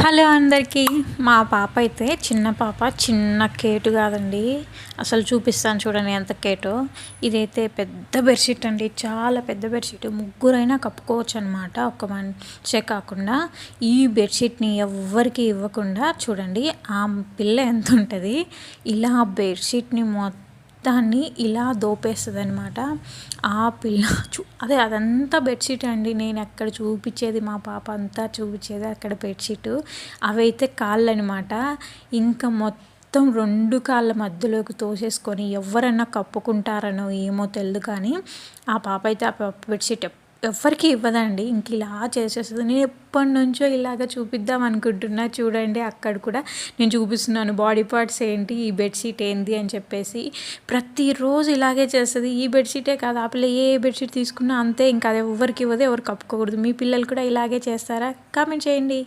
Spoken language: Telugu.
హలో అందరికీ. మా పాప అయితే చిన్న పాప, చిన్న కేటు కాదండి, అసలు చూపిస్తాను చూడండి ఎంత కేటో. ఇదైతే పెద్ద బెడ్షీట్ అండి, చాలా పెద్ద బెడ్షీట్, ముగ్గురైనా కప్పుకోవచ్చు అనమాట, ఒక్క మనిషే కాకుండా. ఈ బెడ్షీట్ని ఎవ్వరికి ఇవ్వకుండా చూడండి ఆ పిల్ల ఎంత ఉంటుంది, ఇలా బెడ్షీట్ని దాన్ని ఇలా దోపేస్తుంది అనమాట ఆ పిల్ల. అదంతా బెడ్షీట్ అండి, నేను అక్కడ చూపించేది, మా పాప అంతా చూపించేది అక్కడ బెడ్షీట్. అవైతే కాళ్ళు అనమాట, ఇంకా మొత్తం రెండు కాళ్ళ మధ్యలోకి తోసేసుకొని ఎవరన్నా కప్పుకుంటారనో ఏమో తెలియదు, కానీ ఆ పాప అయితే ఆ బెడ్షీట్ ఎవ్వరికి ఇవ్వదండి, ఇంక ఇలా చేసేస్తుంది. నేను ఎప్పటి నుంచో ఇలాగ చూపిద్దాం అనుకుంటున్నా, చూడండి అక్కడ కూడా నేను చూపిస్తున్నాను బాడీ పార్ట్స్ ఏంటి, ఈ బెడ్షీట్ ఏంటి అని చెప్పేసి. ప్రతిరోజు ఇలాగే చేస్తుంది. ఈ బెడ్షీటే కాదు, ఆ పిల్ల ఏ బెడ్షీట్ తీసుకున్నా అంతే, ఇంకా అది ఎవరికి ఇవ్వదు, ఎవరు కప్పుకోకూడదు. మీ పిల్లలు కూడా ఇలాగే చేస్తారా? కామెంట్ చేయండి.